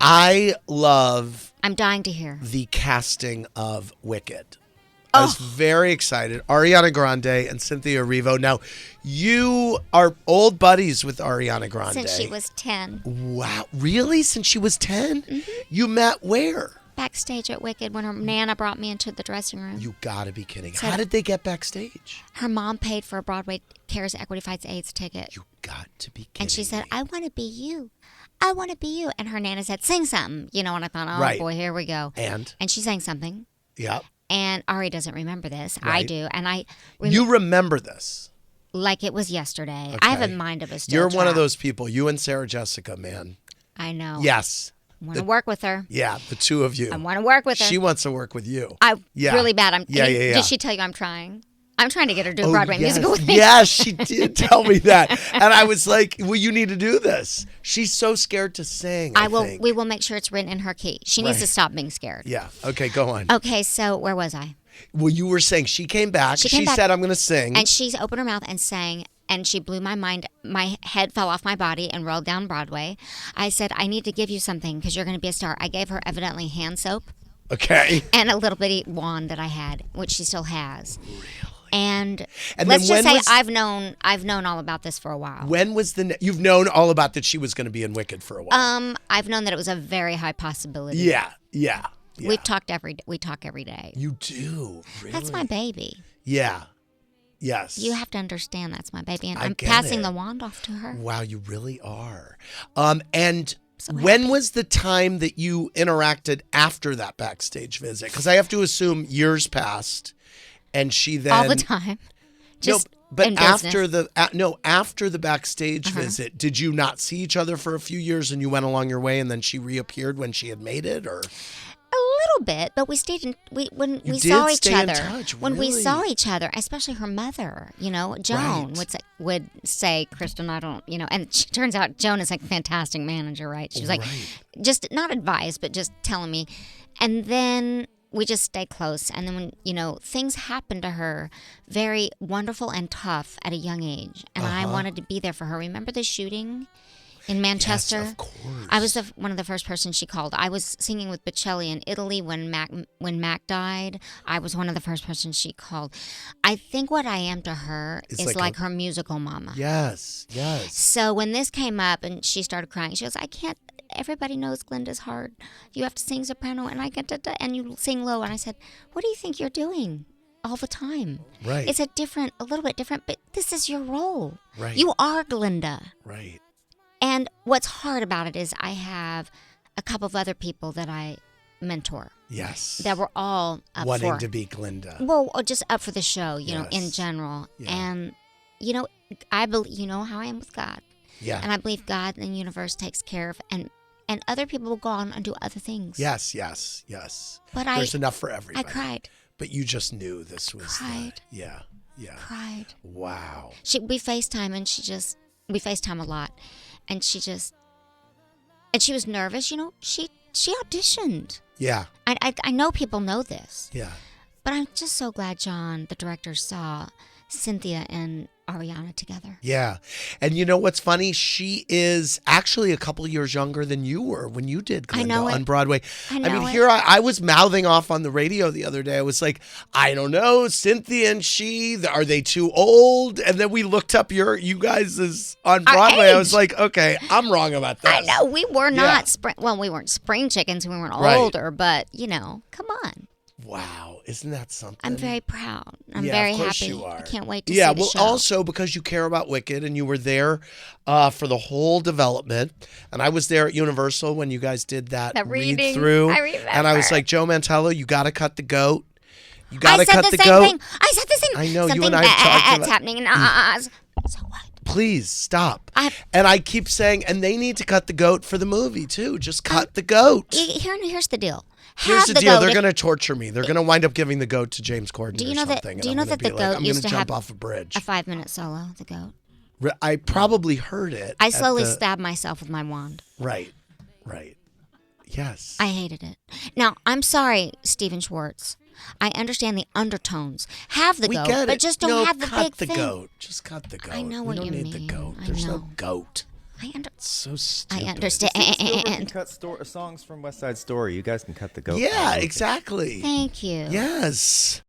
I love I'm dying to hear. the casting of Wicked. I was very excited. Ariana Grande and Cynthia Erivo. Now, you are old buddies with Ariana Grande. Since she was 10. Wow. Really? Since she was 10? Mm-hmm. You met where? Backstage at Wicked when her Nana brought me into the dressing room. You gotta be kidding. So How did they get backstage? Her mom paid for a Broadway Cares Equity Fights AIDS ticket. You got to be kidding. And she said, me. I want to be you. I want to be you. And her Nana said, sing something. You know, and I thought, oh, Right. boy, here we go. And she sang something. Yep. And Ari doesn't remember this. I Right. do. And I You remember this. like it was yesterday. Okay. I have a mind of a steel You're one of trap. those people. You and Sarah Jessica, man. I know. Yes. I want to work with her. Yeah, the two of you. I want to work with her. She wants to work with you. Yeah. Really bad. Yeah. Did she tell you I'm trying? I'm trying to get her to do a Broadway musical with me. Yes, she did tell me that. And I was like, well, you need to do this. She's so scared to sing, I think. We will make sure it's written in her key. She needs to stop being scared. Yeah. Okay, go on. Okay, so where was I? Well, you were saying she came back. She said, I'm going to sing. And she opened her mouth and sang, and she blew my mind. My head fell off my body and rolled down Broadway. I said, I need to give you something because you're going to be a star. I gave her evidently hand soap. Okay. And a little bitty wand that I had, which she still has. Really? And then let's just when say I've known all about this for a while. When was you've known all about that she was going to be in Wicked for a while? I've known that it was a very high possibility. Yeah. We talk every day. You do? Really? That's my baby. Yeah. Yes. You have to understand that's my baby, and I I'm get passing it. the wand off to her. Wow, you really are. And when was the time that you interacted after that backstage visit? Because I have to assume years passed, and she then all the time. Just but in after business. after the backstage visit, did you not see each other for a few years, and you went along your way, and then she reappeared when she had made it, or? A little bit, but we stayed in. When we did saw each stay in other, touch, when we really? saw each other, especially her mother, Joan Right. would say, Kristin, I don't, and she turns out Joan is like a fantastic manager, right? She was like, just not advice, but just telling me, and then we just stay close. And then when things happened to her, very wonderful and tough at a young age, and I wanted to be there for her. Remember the shooting in Manchester? Yes, of course. I was one of the first persons she called. I was singing with Bocelli in Italy when Mac died. I was one of the first persons she called. I think what I am to her is like her musical mama. Yes. So when this came up and she started crying, she goes, I can't. Everybody knows Glinda's hard. You have to sing soprano, and I get and you sing low. And I said, what do you think you're doing all the time? Right. It's a little bit different, but this is your role. Right. You are Glinda. Right. And what's hard about it is I have a couple of other people that I mentor. Yes. That were all up wanting to be Glinda. Well, or just up for the show, in Yes. general. Yeah. And, I believe, how I am with God. Yeah. And I believe God and the universe takes care of, and other people will go on and do other things. Yes. But there's enough for everybody. I cried. But you just knew this was Cried. Yeah. Cried. Wow. We FaceTime, and we FaceTime a lot. And she was nervous, she auditioned. Yeah. I know people know this. Yeah. But I'm just so glad John, the director, saw Cynthia and Ariana together. Yeah. And you know what's funny? She is actually a couple years younger than you were when you did Glinda on Broadway. I know here I was mouthing off on the radio the other day. I was like, I don't know, Cynthia and she, are they too old? And then we looked up you guys' on Broadway. I was like, okay, I'm wrong about that. I know, we were not we weren't spring chickens, we weren't older, but come on. Wow, isn't that something? I'm very proud. I'm very of course happy. You are. I can't wait to see the show. Also because you care about Wicked and you were there for the whole development. And I was there at Universal when you guys did that read through. I remember. And I was like, Joe Mantello, you got to cut the goat. You got to cut the goat. I said the same thing. I know, Something you and I have talked about it's happening. So what? Please stop. And I keep saying, and they need to cut the goat for the movie too. Just cut the goat. Here's the deal. Here's the deal. They're going to torture me. They're going to wind up giving the goat to James Corden do you or know something. That, do you know that the goat used to have jump off a bridge. A 5-minute solo, the goat? I probably heard it. I slowly stabbed myself with my wand. Right. Yes. I hated it. Now, I'm sorry, Stephen Schwartz. I understand the undertones. Have the goat, but just don't have the big thing. Cut the goat. Just cut the goat. I know what you mean. We don't need the goat. There's no goat. So stupid. I understand. Spielberg can cut songs from West Side Story. You guys can cut the goat. Yeah, exactly. Thank you. Yes.